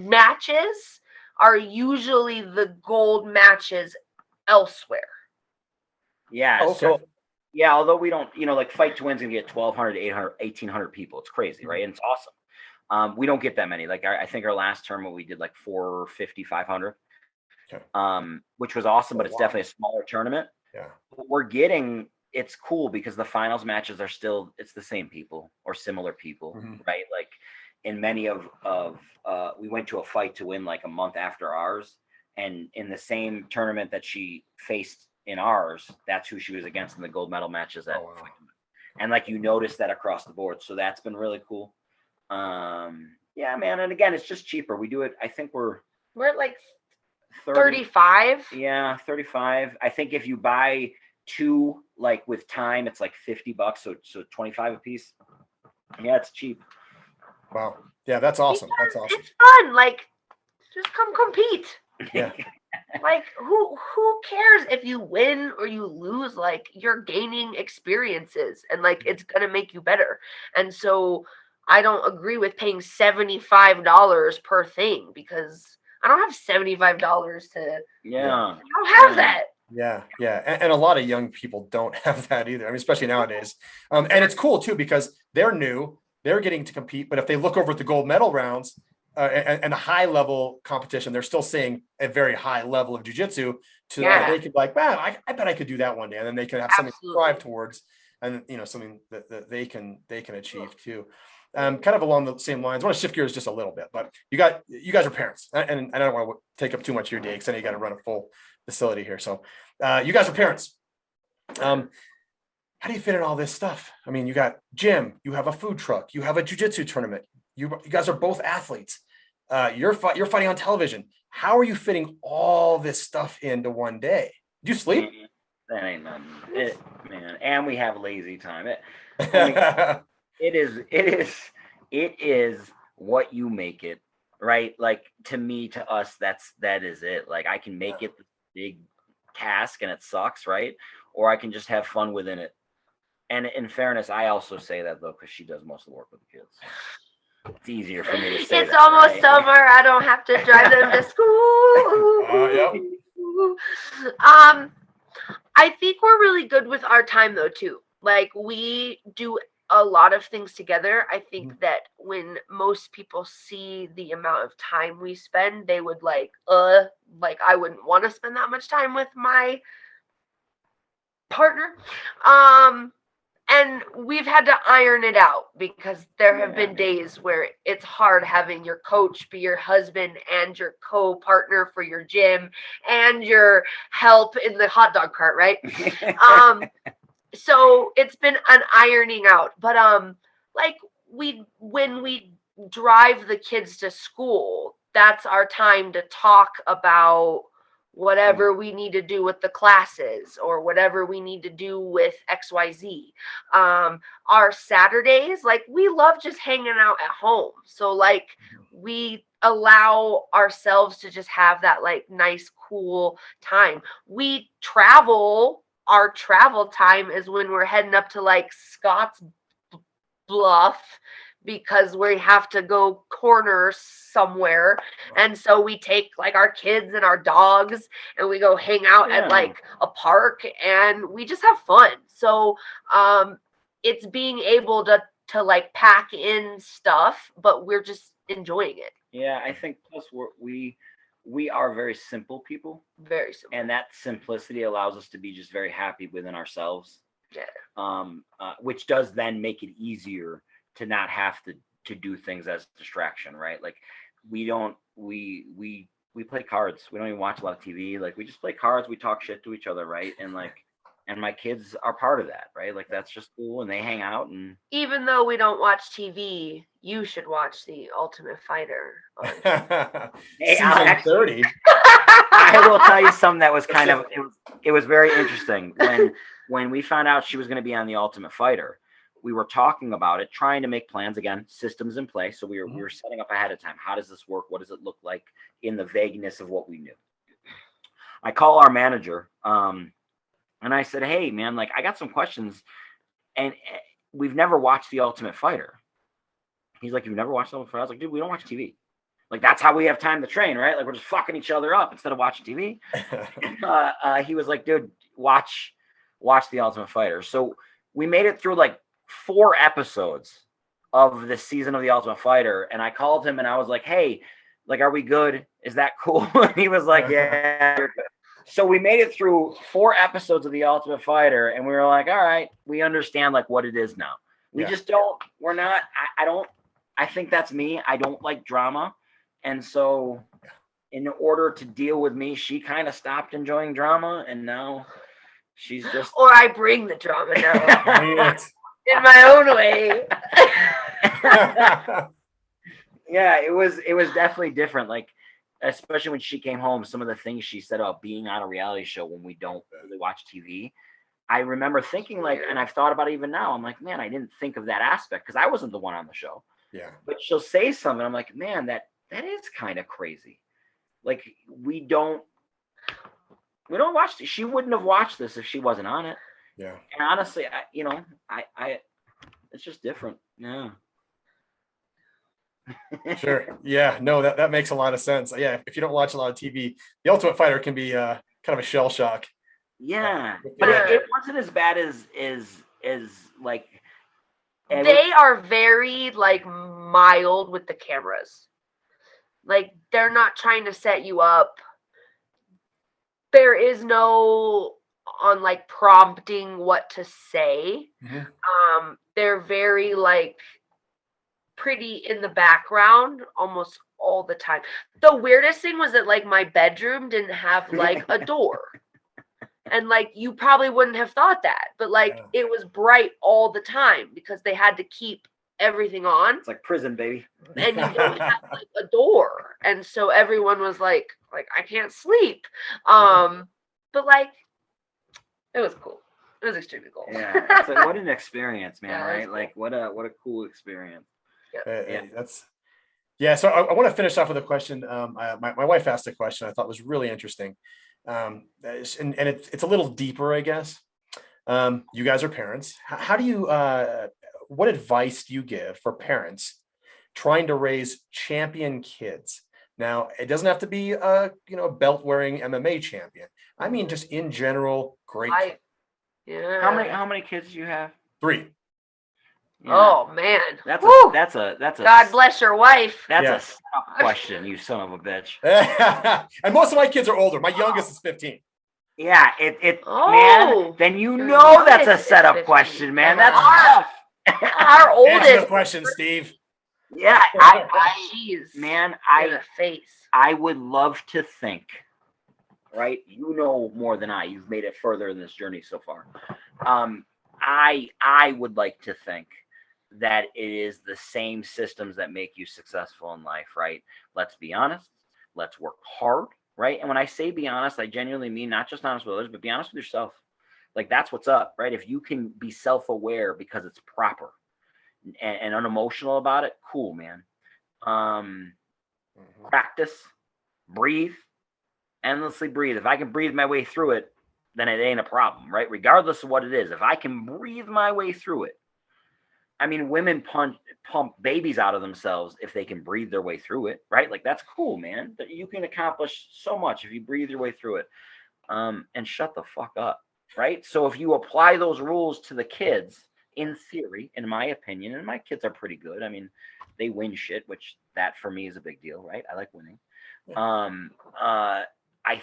matches are usually the gold matches elsewhere. Yeah. Okay. So yeah, although we don't, like Fight to Win's gonna get 1,200, 800, 1,800 people. It's crazy, right? And it's awesome. We don't get that many. Like I think our last tournament we did like 450, 500, which was awesome, but it's definitely a smaller tournament. Yeah. But we're getting, it's cool because the finals matches are still, it's the same people or similar people, right? Like in many of we went to a Fight to Win like a month after ours, and in the same tournament that she faced in ours, that's who she was against in the gold medal matches at Fight to Win. And like you notice that across the board, so that's been really cool. Yeah, man, and again, it's just cheaper. We do it. I think we're at like 35. Yeah, 35. I think if you buy two, like with time, it's like $50. So 25 a piece. Yeah, it's cheap. Wow. Yeah, that's awesome. That's awesome. It's fun. Like, just come compete. Yeah. Like, who cares if you win or you lose? Like, you're gaining experiences, and like it's gonna make you better. And so I don't agree with paying $75 per thing because I don't have $75 to. Yeah. I don't have that. Yeah, and a lot of young people don't have that either. I mean, especially nowadays. And it's cool too because they're new, they're getting to compete. But if they look over at the gold medal rounds and the high level competition, they're still seeing a very high level of jiu-jitsu. To they could be like, wow, I bet I could do that one day, and then they can have something to strive towards, and something that they can achieve too. Kind of along the same lines. I want to shift gears just a little bit, but you guys are parents, and I don't want to take up too much of your day because I know you got to run a full facility here. So you guys are parents. How do you fit in all this stuff? I mean, you got gym, you have a food truck, you have a jiu-jitsu tournament. You guys are both athletes. You're fighting on television. How are you fitting all this stuff into one day? Do you sleep? That ain't nothing, man. And we have lazy time. It is what you make it, right? Like to us, that is it. Like I can make it the big task and it sucks, right? Or I can just have fun within it. And in fairness, I also say that though, because she does most of the work with the kids. It's easier for me to say. It's almost summer. I don't have to drive them to school. Yep. I think we're really good with our time though too. Like we do a lot of things together. I think that when most people see the amount of time we spend, they would like I wouldn't want to spend that much time with my partner. And we've had to iron it out because there have been days where it's hard having your coach be your husband and your co-partner for your gym and your help in the hot dog cart, right? So it's been an ironing out. But like when we drive the kids to school, that's our time to talk about whatever we need to do with the classes or whatever we need to do with XYZ. Our Saturdays, like we love just hanging out at home. So like we allow ourselves to just have that like nice, cool time. We travel. Our travel time is when we're heading up to like Scotts Bluff because we have to go corner somewhere. And so we take like our kids and our dogs and we go hang out at like a park and we just have fun. So it's being able to like pack in stuff, but we're just enjoying it. Yeah, I think plus we are very simple people. Very simple. And that simplicity allows us to be just very happy within ourselves. Yeah. Which does then make it easier to not have to do things as distraction, right? Like we play cards. We don't even watch a lot of TV. Like we just play cards. We talk shit to each other, right? And like, and my kids are part of that, right? Like that's just cool. And they hang out. And even though we don't watch TV, you should watch The Ultimate Fighter. Hey, Alex, 30. I will tell you something that was kind of it was very interesting when we found out she was going to be on The Ultimate Fighter. We were talking about it, trying to make plans again, systems in place. So we were setting up ahead of time. How does this work? What does it look like in the vagueness of what we knew? I call our manager, and I said, "Hey, man, like I got some questions, and we've never watched The Ultimate Fighter." He's like, "You've never watched The Ultimate Fighter?" I was like, "Dude, we don't watch TV. Like that's how we have time to train, right? Like we're just fucking each other up instead of watching TV." He was like, "Dude, watch The Ultimate Fighter." So we made it through like 4 episodes of the season of The Ultimate Fighter, and I called him and I was like, "Hey, like, are we good? Is that cool?" And he was like, "Yeah." So we made it through 4 episodes of The Ultimate Fighter, and we were like, "All right, we understand like what it is now." We just don't. We're not. I don't. I think that's me. I don't like drama, and so in order to deal with me, she kind of stopped enjoying drama, and now she's just. Or I bring the drama now. In my own way. Yeah, it was definitely different. Like, especially when she came home, some of the things she said about being on a reality show when we don't really watch TV. I remember thinking like, and I've thought about it even now, I'm like, man, I didn't think of that aspect because I wasn't the one on the show. Yeah. But she'll say something. I'm like, man, that is kind of crazy. Like we don't watch. She wouldn't have watched this if she wasn't on it. Yeah. And honestly, I it's just different. Yeah. Sure. Yeah. No, that makes a lot of sense. Yeah. If you don't watch a lot of TV, The Ultimate Fighter can be kind of a shell shock. Yeah, but it wasn't as bad as like. They are very like mild with the cameras. Like they're not trying to set you up. There is no on like prompting what to say. Mm-hmm. They're very like pretty in the background almost all the time. The weirdest thing was that like my bedroom didn't have like a door. And like you probably wouldn't have thought that, but like it was bright all the time because they had to keep everything on. It's like prison, baby. And you don't have like a door. And so everyone was like I can't sleep. But like it was cool. It was extremely cool. Yeah. It's like, what an experience, man, right? Cool. Like what a cool experience. Yeah. So I want to finish off with a question. My wife asked a question I thought was really interesting. And it's a little deeper, I guess. You guys are parents. How do you, what advice do you give for parents trying to raise champion kids? Now, it doesn't have to be a belt wearing MMA champion. I mean, just in general, great. Yeah. How many kids do you have? 3. Yeah. Oh man, that's a God bless your wife. That's a setup question, you son of a bitch. And most of my kids are older. My youngest is 15. Yeah, man. Then that's a setup question, man. That's our oldest. Answer the question, Steve. Yeah, I would love to think. Right, you know more than I. You've made it further in this journey so far. I would like to think that it is the same systems that make you successful in life, right? Let's be honest. Let's work hard, right? And when I say be honest, I genuinely mean not just honest with others, but be honest with yourself. Like that's what's up, right? If you can be self-aware because it's proper and unemotional about it, cool, man. Practice, breathe, endlessly breathe. If I can breathe my way through it, then it ain't a problem, right? Regardless of what it is. If I can breathe my way through it. I mean, women pump babies out of themselves if they can breathe their way through it, right? Like, that's cool, man. That you can accomplish so much if you breathe your way through it. And shut the fuck up, right? So if you apply those rules to the kids, in theory, in my opinion, and my kids are pretty good. I mean, they win shit, which that for me is a big deal, right? I like winning. I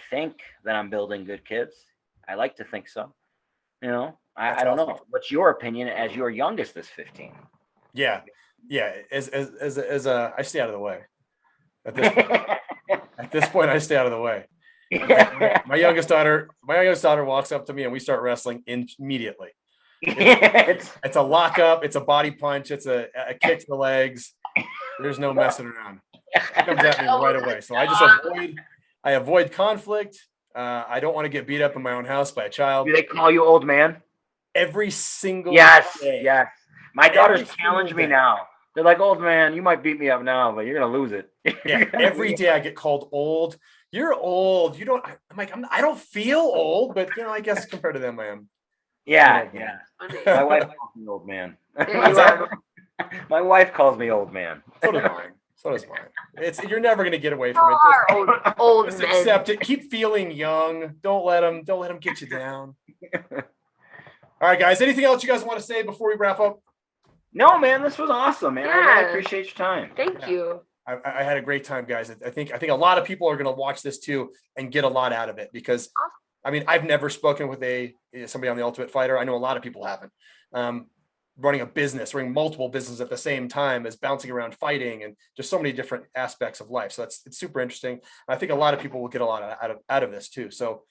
think that I'm building good kids. I like to think so. I don't know. What's your opinion as your youngest is 15? Yeah. As I stay out of the way. At this point, I stay out of the way. My youngest daughter walks up to me and we start wrestling immediately. It's a lockup. It's a body punch. It's a kick to the legs. There's no messing around. She comes at me right away. So I avoid conflict. I don't want to get beat up in my own house by a child. Do they call you old man? Every single day. Yes. My daughters challenge me now. They're like, old man, you might beat me up now, but you're going to lose it. Yeah, every day I get called old. You're old. You don't, I'm like, I don't feel old, but I guess compared to them, I am. Yeah. My wife calls me old man. My wife calls me old man. So does mine. You're never going to get away from it. Just accept it. Keep feeling young. Don't let them get you down. All right, guys. Anything else you guys want to say before we wrap up? No, man. This was awesome, man. Yeah. I really appreciate your time. Thank you. I had a great time, guys. I think a lot of people are going to watch this too and get a lot out of it because, I mean, I've never spoken with somebody on The Ultimate Fighter. I know a lot of people haven't. Running a business, running multiple businesses at the same time as bouncing around fighting and just so many different aspects of life. So it's super interesting. I think a lot of people will get a lot out of this too. So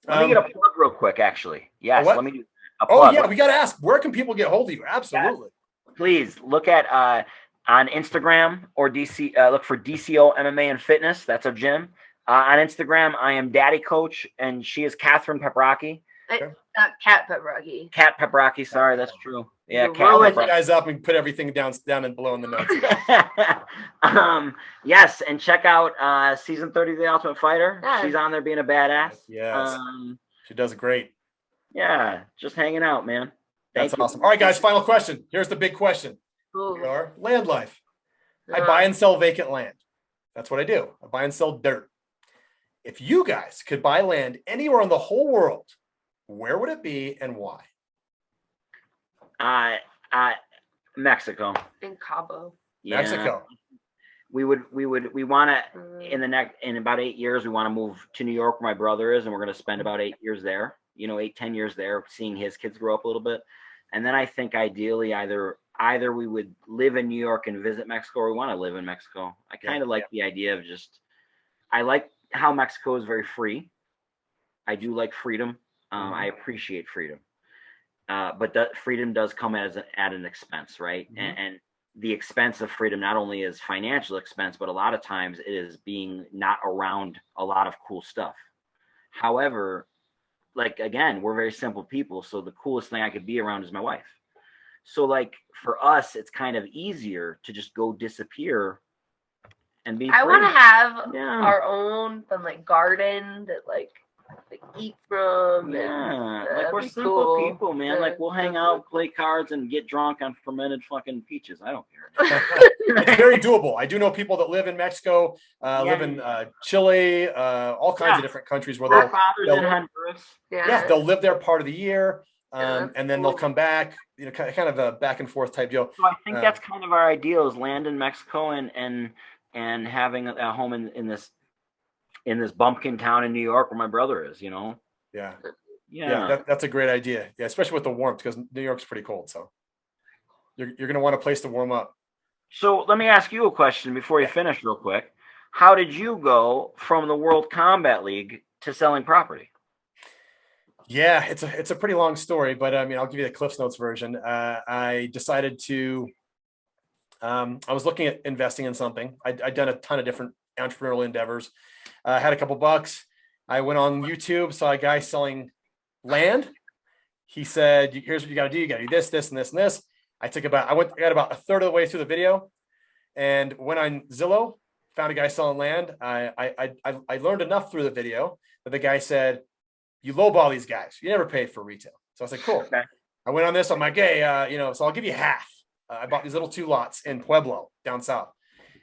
let me get a plug real quick, actually. Yes, let me do a plug. Oh yeah, we got to ask, where can people get hold of you? Absolutely. Yes. Please look at on Instagram or look for DCO MMA and Fitness. That's our gym. On Instagram, I am Daddy Coach, and she is Kathryn Paprocki. Kat Paprocki. Kat Paprocki. Sorry, that's true. Yeah, I'll look you guys up and put everything down and below in the notes. Yes, and check out season 30 of The Ultimate Fighter. Yeah. She's on there being a badass. Yes, she does great. Yeah, just hanging out, man. That's awesome. All right, guys. Final question. Here's the big question. We are LandLife. I buy and sell vacant land. That's what I do. I buy and sell dirt. If you guys could buy land anywhere in the whole world, where would it be and why? Mexico. In Cabo. Yeah. Mexico. We want to, in about 8 years, we want to move to New York where my brother is, and we're going to spend about 8 years there, 8-10 years there, seeing his kids grow up a little bit. And then I think ideally either we would live in New York and visit Mexico, or we want to live in Mexico. I kind of like the idea of I like how Mexico is very free. I do like freedom. I appreciate freedom. But that freedom does come at an expense, right? And the expense of freedom not only is financial expense, but a lot of times it is being not around a lot of cool stuff. However, again, we're very simple people. So the coolest thing I could be around is my wife. So for us, it's kind of easier to just go disappear and be free. I want to have our own garden that eat from. Yeah, we're simple people, man. We'll hang out, play cards, and get drunk on fermented fucking peaches. I don't care. It's very doable. I do know people that live in Mexico, live in Chile, all kinds of different countries where our father's in Honduras. They'll live there part of the year, and then they'll come back. Kind of a back and forth type deal. So I think that's kind of our ideal: is land in Mexico and having a home in this bumpkin town in New York where my brother is, Yeah, that's a great idea. Yeah, especially with the warmth, because New York's pretty cold. So you're going to want a place to warm up. So let me ask you a question before you finish real quick. How did you go from the World Combat League to selling property? Yeah, it's a pretty long story, but I'll give you the Cliffs Notes version. I decided to, I was looking at investing in something. I'd done a ton of different entrepreneurial endeavors. Had a couple bucks. I went on YouTube, saw a guy selling land. He said, "Here's what you got to do. You got to do this, this, and this, and this." I got about a third of the way through the video, and went on Zillow, found a guy selling land. I learned enough through the video that the guy said, "You lowball these guys. You never paid for retail." So I was like, "Cool." Okay. I went on this. I'm like, "Hey, so I'll give you half." I bought these little 2 lots in Pueblo down south.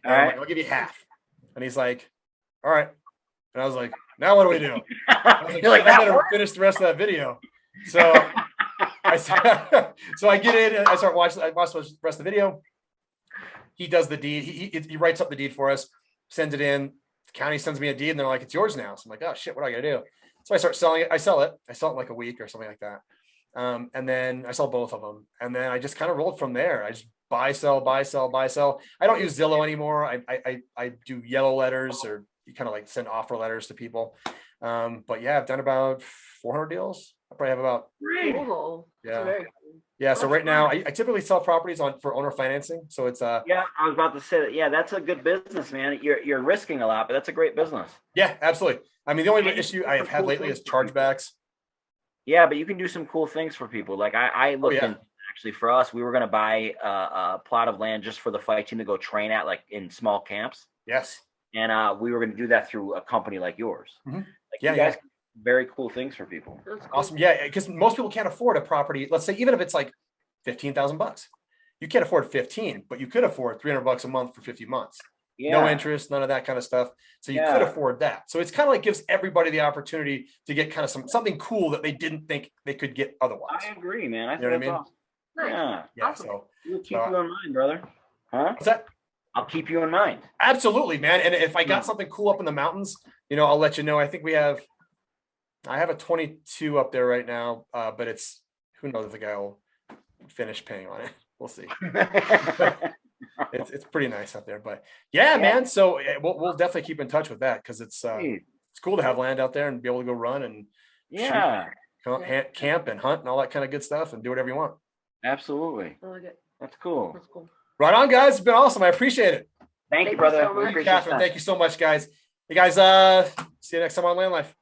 All right, I'll give you half. And he's like, "All right." And I was like, "Now what do we do?" I was like, "I better finish the rest of that video." So I get in and I start watching. I watch the rest of the video. He does the deed. He writes up the deed for us, sends it in. The county sends me a deed, and they're like, "It's yours now." So I'm like, "Oh shit, what do I got to do?" So I start selling it. I sell it in like a week or something like that. And then I sell both of them. And then I just kind of rolled from there. I just buy, sell, buy, sell, buy, sell. I don't use Zillow anymore. I do yellow letters, or you kind of send offer letters to people. But yeah, I've done about 400 deals. I probably have about yeah. So right now I typically sell properties for owner financing. So it's I was about to say that. Yeah, that's a good business, man. You're risking a lot, but that's a great business. Yeah, absolutely. The only issue I have had lately is chargebacks. Yeah, but you can do some cool things for people. I looked in, actually, for us, we were going to buy a plot of land just for the fight team to go train at, in small camps. Yes. And we were going to do that through a company like yours. Mm-hmm. You guys can do very cool things for people. Awesome. Yeah, because most people can't afford a property. Let's say even if it's $15,000, you can't afford 15, but you could afford $300 a month for 50 months. Yeah. No interest, none of that kind of stuff. So you could afford that. So it's kind of gives everybody the opportunity to get kind of something cool that they didn't think they could get otherwise. I agree, man. I think that's awesome. Yeah. Yeah. Awesome. So we'll keep you in mind, brother. Huh? What's that? I'll keep you in mind. Absolutely, man. And if I got something cool up in the mountains, I'll let you know. I think I have a 22 up there right now, but who knows if the guy will finish paying on it. We'll see. It's pretty nice up there, but yeah, man. So we'll definitely keep in touch with that, because it's cool to have land out there and be able to go run and shoot, camp and hunt and all that kind of good stuff and do whatever you want. Absolutely. I like it. That's cool. Right on, guys. It's been awesome. I appreciate it. Thank you, brother. So much. Kathryn, thank you so much, guys. Hey, guys, see you next time on LandLife.